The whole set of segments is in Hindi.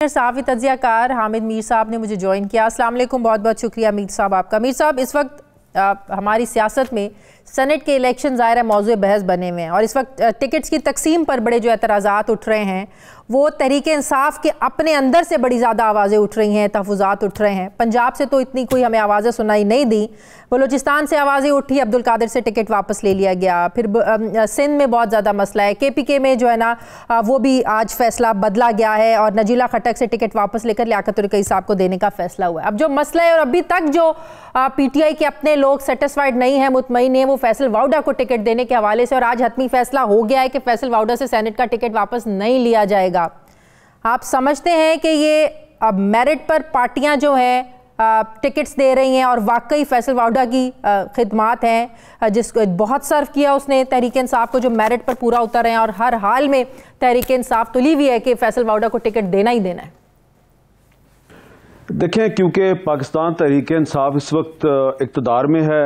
सहाफ़ी तज्ज़ियाकार हामिद मीर साहब ने मुझे ज्वाइन किया। अस्सलाम वालेकुम, बहुत बहुत शुक्रिया मीर साहब आपका। मीर साहब, इस वक्त हमारी सियासत में सेनेट के इलेक्शन ज़ाहिर है मौज़ू बहस बने हुए हैं और इस वक्त टिकट्स की तकसीम पर बड़े जो एतराज़ात उठ रहे हैं वो तहरीक इंसाफ के अपने अंदर से बड़ी ज़्यादा आवाज़ें उठ रही हैं, तहफ़्फ़ुज़ात उठ रहे हैं। पंजाब से तो इतनी कोई हमें आवाज़ें सुनाई नहीं दी, बलूचिस्तान से आवाज़ें उठी, अब्दुल कादिर से टिकट वापस ले लिया गया, फिर सिंध में बहुत ज़्यादा मसला है, KPK में जो है ना वो भी आज फैसला बदला गया है और नजीला खटक से टिकट वापस लेकर लियाकत उल रकीब साहब को देने का फैसला हुआ है। अब जो मसला है और अभी तक जो PTI के अपने लोग सेटिस्फाइड नहीं है, मुतमईन नहीं है, वो फैसल वाउडा को टिकट देने के हवाले से, और आज हतमी फैसला हो गया है कि फैसल वाउडा से सेनेट का टिकट वापस नहीं लिया जाएगा। आप समझते हैं कि ये अब मेरिट पर पार्टियां जो हैं टिकट्स दे रही हैं और वाकई फैसल वाउडा की खिदमात हैं जिसको बहुत सर्व किया उसने तहरीक इंसाफ को, जो मेरिट पर पूरा उतर रहे हैं और हर हाल में तहरीक इंसाफ तुली हुई है कि फैसल वाउडा को टिकट देना ही देना है। देखें, क्योंकि पाकिस्तान तहरीक इंसाफ इस वक्त इक़्तिदार में है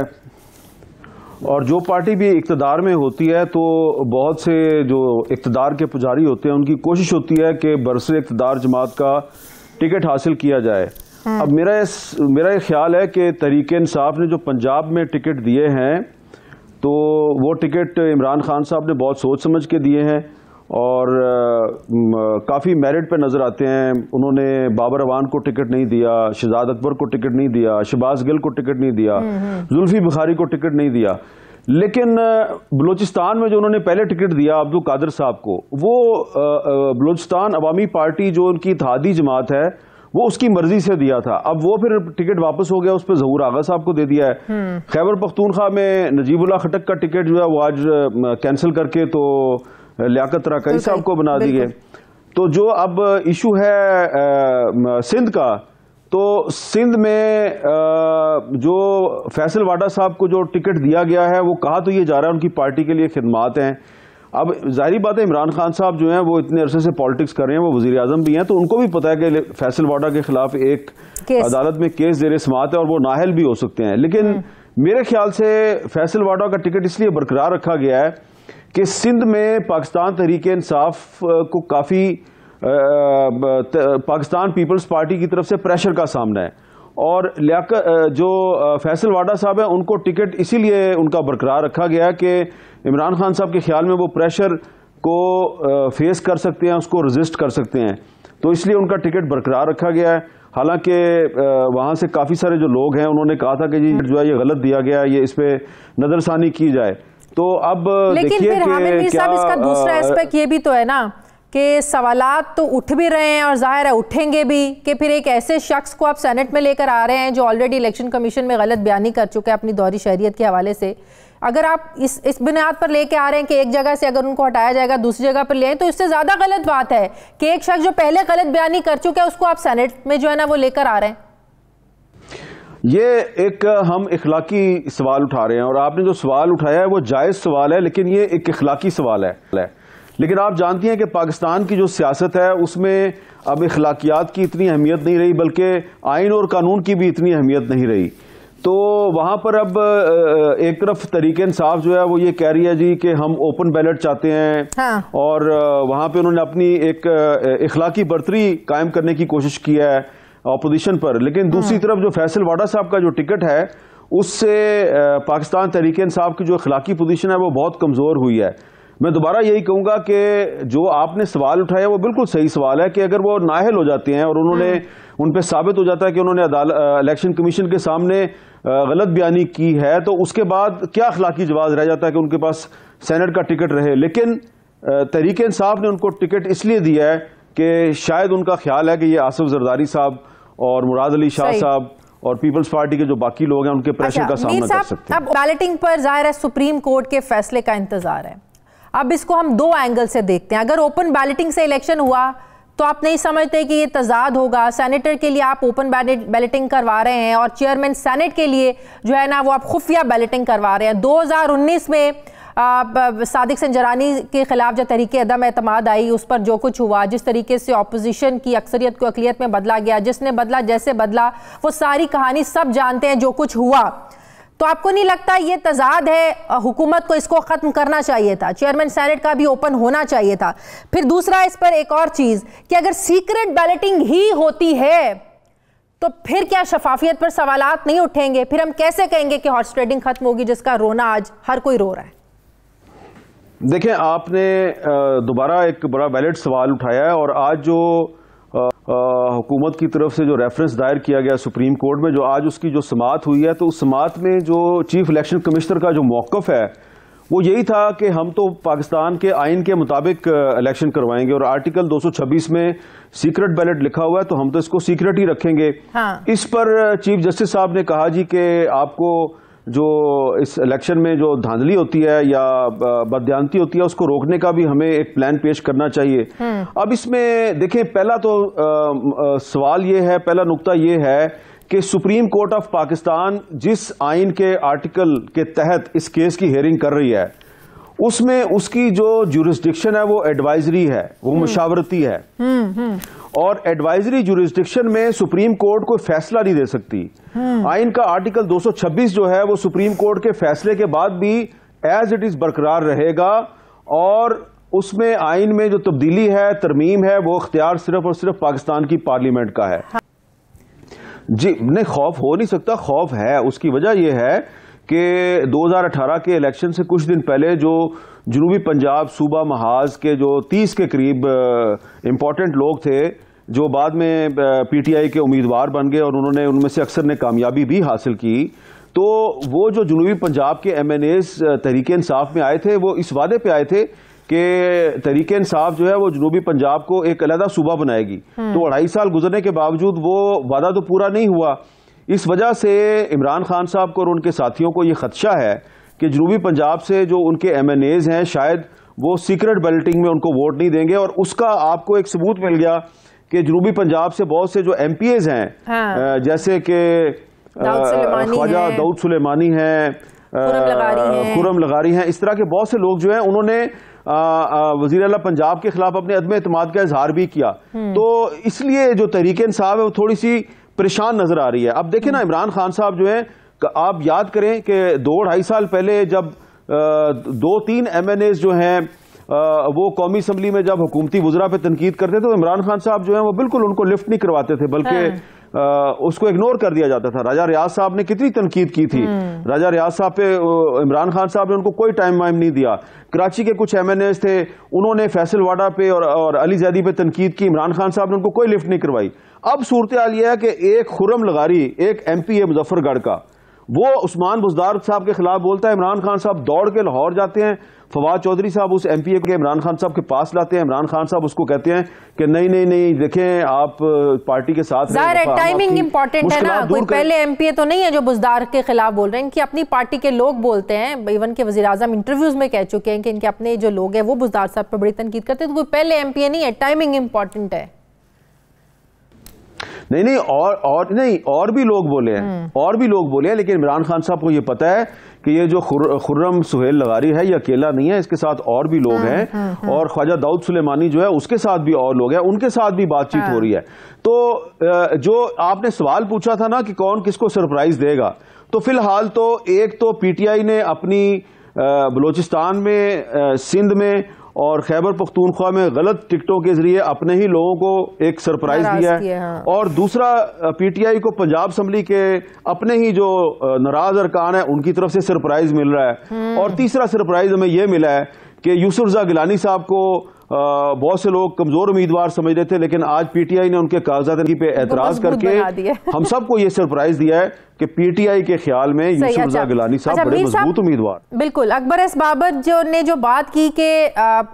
और जो पार्टी भी इक़्तिदार में होती है तो बहुत से जो इक़्तिदार के पुजारी होते हैं उनकी कोशिश होती है कि बरसर इक़्तिदार जमात का टिकट हासिल किया जाए। अब मेरा ये ख्याल है कि तहरीक इंसाफ ने जो पंजाब में टिकट दिए हैं तो वो टिकट इमरान खान साहब ने बहुत सोच समझ के दिए हैं और काफ़ी मेरिट पे नज़र आते हैं। उन्होंने बाबर अवान को टिकट नहीं दिया, शहजाद अकबर को टिकट नहीं दिया, शहबाज गिल को टिकट नहीं दिया, जुल्फी बुखारी को टिकट नहीं दिया, लेकिन बलूचिस्तान में जो उन्होंने पहले टिकट दिया अब्दुल कादिर साहब को, वो बलूचिस्तान अवामी पार्टी जो उनकी इत्तेहादी जमात है वो उसकी मर्जी से दिया था। अब वो फिर टिकट वापस हो गया, उस पर ज़हूर आगा साहब को दे दिया है। खैबर पख्तूनख्वा में नजीबुल्लाह खटक का टिकट जो है वो आज कैंसिल करके तो लियाकत रकाई साहब को बना दिए। तो जो अब इशू है सिंध का, तो सिंध में जो फैसल वाडा साहब को जो टिकट दिया गया है वो कहा तो ये जा रहा है उनकी पार्टी के लिए खिदमात हैं। अब जाहिर बात है इमरान खान साहब जो हैं वो इतने अरसे से पॉलिटिक्स कर रहे हैं, वो वजीर आजम भी हैं, तो उनको भी पता है कि फैसल वाडा के खिलाफ एक अदालत में केस ज़ेर समाअत है और वो नाअहल भी हो सकते हैं। लेकिन मेरे ख्याल से फैसल वाडा का टिकट इसलिए बरकरार रखा गया है कि सिंध में पाकिस्तान तहरीक इंसाफ को काफ़ी पाकिस्तान पीपल्स पार्टी की तरफ से प्रेशर का सामना है और जो फैसल वाडा साहब है उनको टिकट इसीलिए उनका बरकरार रखा गया है कि इमरान खान साहब के ख्याल में वो प्रेशर को फेस कर सकते हैं, उसको रजिस्ट कर सकते हैं, तो इसलिए उनका टिकट बरकरार रखा गया है। हालांकि वहाँ से काफ़ी सारे जो लोग हैं उन्होंने कहा था कि जी जो है ये गलत दिया गया है, ये इस पर नज़रसानी की जाए। तो अब लेकिन फिर हामिद मीर साहब इसका दूसरा एस्पेक्ट ये भी तो है ना कि सवालात तो उठ भी रहे हैं और जाहिर है उठेंगे भी कि फिर एक ऐसे शख्स को आप सेनेट में लेकर आ रहे हैं जो ऑलरेडी इलेक्शन कमीशन में गलत बयानी कर चुके हैं अपनी दोहरी शहरियत के हवाले से। अगर आप इस बुनियाद पर लेके आ रहे हैं कि एक जगह से अगर उनको हटाया जाएगा दूसरी जगह पर ले आए, तो इससे ज़्यादा गलत बात है कि एक शख्स जो पहले गलत बयानी कर चुके हैं उसको आप सेनेट में जो है ना वो लेकर आ रहे हैं। ये एक हम इखलाकी सवाल उठा रहे हैं और आपने जो सवाल उठाया है वो जायज़ सवाल है, लेकिन ये एक इखलाकी सवाल है। लेकिन आप जानती हैं कि पाकिस्तान की जो सियासत है उसमें अब इखलाकियात की इतनी अहमियत नहीं रही, बल्कि आइन और कानून की भी इतनी अहमियत नहीं रही। तो वहाँ पर अब एक तरफ तहरीक इंसाफ जो है वो ये कह रही है जी कि हम ओपन बैलेट चाहते हैं, हाँ। और वहाँ पे उन्होंने अपनी एक इखलाकी बर्तरी कायम करने की कोशिश की है अपोजिशन पर। लेकिन दूसरी तरफ जो फैसल वाडा साहब का जो टिकट है उससे पाकिस्तान तहरीक इंसाफ की जो इखलाकी पोजीशन है वो बहुत कमज़ोर हुई है। मैं दोबारा यही कहूँगा कि जो आपने सवाल उठाया वो बिल्कुल सही सवाल है कि अगर वो नाअहल हो जाते हैं और उन्होंने उन पर साबित हो जाता है कि उन्होंने इलेक्शन कमीशन के सामने गलत बयानी की है, तो उसके बाद क्या अखलाकी जवाब रह जाता है कि उनके पास सेनेट का टिकट रहे। लेकिन तहरीक इंसाफ ने उनको टिकट इसलिए दिया है कि शायद उनका ख्याल है कि ये आसिफ जरदारी साहब और मुराद अली शाह साहब और पीपल्स पार्टी के जो बाकी लोग हैं उनके प्रेशर का सामना कर सकते हैं। अब बैलेटिंग पर जाहिर है सुप्रीम कोर्ट के फैसले का इंतजार है। अब इसको हम दो एंगल से देखते हैं। अगर ओपन बैलेटिंग से इलेक्शन हुआ तो आप नहीं समझते कि ये तजाद होगा? सेनेटर के लिए आप ओपन बैलेटिंग करवा रहे हैं और चेयरमैन सेनेट के लिए जो है ना वो आप खुफिया बैलेटिंग करवा रहे हैं। 2019 में सादिक संजरानी के खिलाफ जो तरीके अदम एतमाद आई, उस पर जो कुछ हुआ, जिस तरीके से ऑपोजिशन की अक्सरियत को अकलियत में बदला गया, जिसने बदला जैसे बदला, वो सारी कहानी सब जानते हैं जो कुछ हुआ। तो आपको नहीं लगता ये तजाद है, हुकूमत को इसको खत्म करना चाहिए था, चेयरमैन सेनेट का भी ओपन होना चाहिए था? फिर दूसरा इस पर एक और चीज कि अगर सीक्रेट बैलेटिंग ही होती है तो फिर क्या शफाफियत पर सवालात नहीं उठेंगे? फिर हम कैसे कहेंगे कि हॉर्स ट्रेडिंग खत्म होगी जिसका रोना आज हर कोई रो रहा है? देखें, आपने दोबारा एक बड़ा वैलिड सवाल उठाया है और आज जो हुकूमत की तरफ से जो रेफरेंस दायर किया गया सुप्रीम कोर्ट में, जो आज उसकी जो समाअत हुई है, तो उस समाअत में जो चीफ इलेक्शन कमिश्नर का जो मौक़िफ़ है वो यही था कि हम तो पाकिस्तान के आइन के मुताबिक इलेक्शन करवाएंगे और आर्टिकल 226 में सीक्रेट बैलेट लिखा हुआ है तो हम तो इसको सीक्रेट ही रखेंगे। हाँ। इस पर चीफ जस्टिस साहब ने कहा जी कि आपको जो इस इलेक्शन में जो धांधली होती है या बदयांती होती है उसको रोकने का भी हमें एक प्लान पेश करना चाहिए। अब इसमें देखें, पहला तो सवाल ये है, पहला नुक्ता ये है कि सुप्रीम कोर्ट ऑफ पाकिस्तान जिस आइन के आर्टिकल के तहत इस केस की हेयरिंग कर रही है उसमें उसकी जो ज्यूरिसडिक्शन है वो एडवाइजरी है, वो मशावरती है और एडवाइजरी ज्यूरिसडिक्शन में सुप्रीम कोर्ट कोई फैसला नहीं दे सकती। आइन का आर्टिकल 226 जो है वो सुप्रीम कोर्ट के फैसले के बाद भी एज इट इज बरकरार रहेगा और उसमें आइन में जो तब्दीली है, तरमीम है, वो इख्तियार सिर्फ और सिर्फ पाकिस्तान की पार्लियामेंट का है। जी नहीं, खौफ हो नहीं सकता, खौफ है। उसकी वजह यह है कि 2018 के इलेक्शन से कुछ दिन पहले जो जनूबी पंजाब सूबा महाज के जो 30 के करीब इंपॉर्टेंट लोग थे जो बाद में पीटीआई के उम्मीदवार बन गए और उन्होंने उनमें से अक्सर ने कामयाबी भी हासिल की, तो वो जो जनूबी पंजाब के एमएनएस तहरीक इंसाफ में आए थे वो इस वादे पे आए थे कि तहरीक इंसाफ जो है वो जनूबी पंजाब को एक अलहदा सूबा बनाएगी। तो 2.5 साल गुजरने के बावजूद वो वादा तो पूरा नहीं हुआ। इस वजह से इमरान खान साहब को और उनके साथियों को ये खदशा है कि जनूबी पंजाब से जो उनके एमएनएज हैं शायद वो सीक्रेट बैलेटिंग में उनको वोट नहीं देंगे और उसका आपको एक सबूत मिल गया कि जनूबी पंजाब से बहुत से जो एमपीएज हैं, हाँ। जैसे कि ख्वाजा दाऊद सुलेमानी हैं, खुरम लगारी हैं, इस तरह के बहुत से लोग जो हैं उन्होंने वजीर आला पंजाब के खिलाफ अपने अदम एतमाद का इजहार भी किया। तो इसलिए जो तहरीक इंसाफ है वो थोड़ी सी परेशान नजर आ रही है। अब देखिए ना, इमरान खान साहब जो है, आप याद करें कि 2-2.5 साल पहले जब 2-3 एमएनएस जो हैं वो कौमी असम्बली में जब हुकूमती वज़रा पे तनकीद करते थे तो इमरान खान साहब जो है वो बिल्कुल उनको लिफ्ट नहीं करवाते थे, बल्कि उसको इग्नोर कर दिया जाता था। राजा रियाज साहब ने कितनी तनकीद की थी, राजा रियाज साहब पे इमरान खान साहब ने उनको कोई टाइम वाइम नहीं दिया। कराची के कुछ एमएनएस थे, उन्होंने फैसल वाडा पे और अली जैदी पे तनकीद की, इमरान खान साहब ने उनको कोई लिफ्ट नहीं करवाई। अब सूरत हाल यह है कि एक खुरम लगारी, एक एमपी है मुजफ्फरगढ़ का, वो उस्मान बुज़दार साहब के खिलाफ बोलता है। इमरान खान साहब दौड़ के लाहौर जाते हैं, फवाद चौधरी साहब उस एमपीए के इमरान खान साहब के पास लाते हैं। इमरान खान साहब उसको कहते हैं कि नहीं नहीं नहीं, देखें आप पार्टी के साथ टाइमिंग इंपॉर्टेंट है ना। कोई पहले एमपीए तो नहीं है जो बुज़दार के खिलाफ बोल रहे हैं, कि अपनी पार्टी के लोग बोलते हैं। इवन के वज़ीर आज़म इंटरव्यूज में कह चुके हैं कि इनके अपने जो लोग हैं वो बुज़दार साहब पर बड़ी तनकीद करते हैं। तो कोई पहले एमपीए नहीं है, टाइमिंग इंपॉर्टेंट है। नहीं नहीं, और भी लोग बोले हैं, और भी लोग बोले हैं, लेकिन इमरान खान साहब को ये पता है कि ये जो खुर्रम सुहेल लगारी है ये अकेला नहीं है, इसके साथ और भी लोग हैं और ख्वाजा दाऊद सुलेमानी जो है उसके साथ भी और लोग हैं, उनके साथ भी बातचीत हो रही है। तो जो आपने सवाल पूछा था ना कि कौन किसको सरप्राइज देगा, तो फिलहाल तो एक तो पीटीआई ने अपनी बलोचिस्तान में, सिंध में और खैबर पख्तूनख्वा में गलत टिकटों के जरिए अपने ही लोगों को एक सरप्राइज दिया है। हाँ। और दूसरा पीटीआई को पंजाब असम्बली के अपने ही जो नाराज अरकान है उनकी तरफ से सरप्राइज मिल रहा है। और तीसरा सरप्राइज हमें यह मिला है कि यूसुफ रज़ा गिलानी साहब को बहुत से लोग कमजोर उम्मीदवार समझ रहे थे, लेकिन आज पीटीआई ने उनके कागजात पे एतराज करके हम सबको ये सरप्राइज दिया है कि पीटीआई के ख्याल में यूसुफ रज़ा गिलानी साहब बड़े मजबूत उम्मीदवार। बिल्कुल। अकबर एस बाबर जो ने जो बात की कि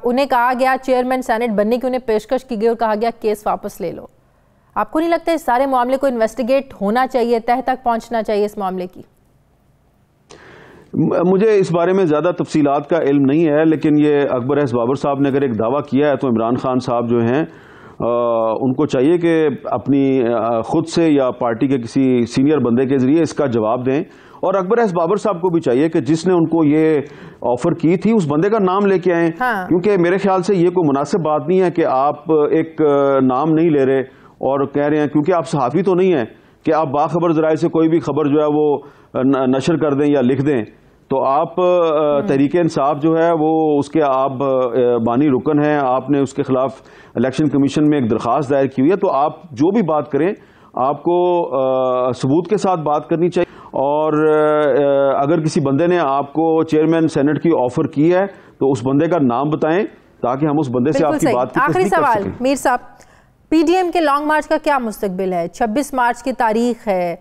उन्हें कहा गया चेयरमैन सेनेट बनने की, उन्हें पेशकश की गई और कहा गया केस वापस ले लो। आपको नहीं लगता इस सारे मामले को इन्वेस्टिगेट होना चाहिए, तह तक पहुंचना चाहिए इस मामले की? मुझे इस बारे में ज्यादा तफसीलात का इल्म नहीं है, लेकिन ये अकबर एस बाबर साहब ने अगर एक दावा किया है तो इमरान खान साहब जो हैं उनको चाहिए कि अपनी खुद से या पार्टी के किसी सीनियर बंदे के जरिए इसका जवाब दें। और अकबर एस बाबर साहब को भी चाहिए कि जिसने उनको ये ऑफर की थी उस बंदे का नाम लेके आए। हाँ। क्योंकि मेरे ख्याल से ये कोई मुनासिब बात नहीं है कि आप एक नाम नहीं ले रहे और कह रहे हैं, क्योंकि आप सहाफ़ी तो नहीं है कि आप बाखबर ज़राए से कोई भी खबर जो है वो नशर कर दें या लिख दें, तो आप तहरीक इंसाफ जो है वो उसके आप बानी रुकन हैं, आपने उसके खिलाफ इलेक्शन कमीशन में एक दरख्वास्त दायर की हुई है, तो आप जो भी बात करें आपको सबूत के साथ बात करनी चाहिए। और अगर किसी बंदे ने आपको चेयरमैन सेनेट की ऑफर की है तो उस बंदे का नाम बताएं ताकि हम उस बंदे से आपकी बात की आखिरी सवाल मीर साहब, पीडीएम के लॉन्ग मार्च का क्या मुस्तकबिल है? 26 मार्च की तारीख है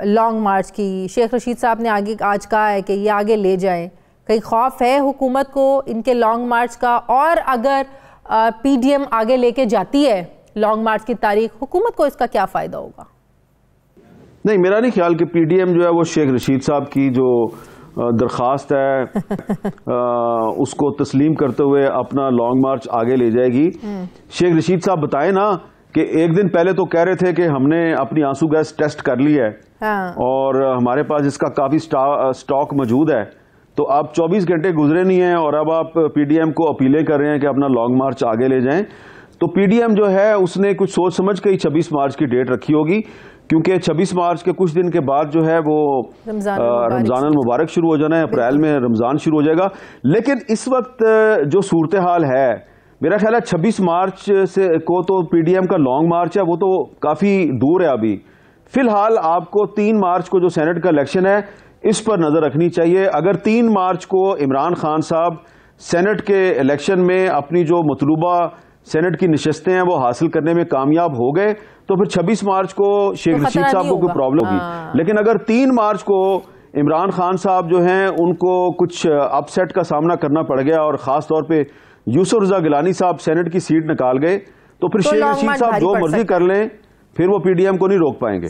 लॉन्ग मार्च की। शेख रशीद साहब ने आगे आज कहा है कि ये आगे ले जाएं। कहीं खौफ है हुकूमत को इनके लॉन्ग मार्च का? और अगर पीडीएम आगे लेके जाती है लॉन्ग मार्च की तारीख, हुकूमत को इसका क्या फायदा होगा? नहीं, मेरा नहीं ख्याल कि पीडीएम जो है वो शेख रशीद साहब की जो दरख्वास्त है उसको तस्लीम करते हुए अपना लॉन्ग मार्च आगे ले जाएगी। शेख रशीद साहब बताएं ना कि एक दिन पहले तो कह रहे थे कि हमने अपनी आंसू गैस टेस्ट कर ली है और हमारे पास इसका काफी स्टॉक मौजूद है, तो अब 24 घंटे गुजरे नहीं है और अब आप पीडीएम को अपीलें कर रहे हैं कि अपना लॉन्ग मार्च आगे ले जाएं। तो पीडीएम जो है उसने कुछ सोच समझ के ही 26 मार्च की डेट रखी होगी, क्योंकि 26 मार्च के कुछ दिन के बाद जो है वो रमजान मुबारक शुरू हो जाना है, अप्रैल में रमजान शुरू हो जाएगा। लेकिन इस वक्त जो सूरत हाल है, मेरा ख्याल है 26 मार्च से को तो पीडीएम का लॉन्ग मार्च है वो तो काफी दूर है अभी। फिलहाल आपको 3 मार्च को जो सेनेट का इलेक्शन है इस पर नजर रखनी चाहिए। अगर 3 मार्च को इमरान खान साहब सेनेट के इलेक्शन में अपनी जो मतलूबा सेनेट की नशस्तें हैं वो हासिल करने में कामयाब हो गए तो फिर 26 मार्च को शेख रशीद साहब को कोई प्रॉब्लम होगी। लेकिन अगर 3 मार्च को इमरान खान साहब जो हैं उनको कुछ अपसेट का सामना करना पड़ गया और खास तौर पे यूसुफ रजा गिलानी साहब सेनेट की सीट निकाल गए तो फिर शेख रशीद साहब जो मर्जी कर लें, फिर वो पीडीएम को नहीं रोक पाएंगे।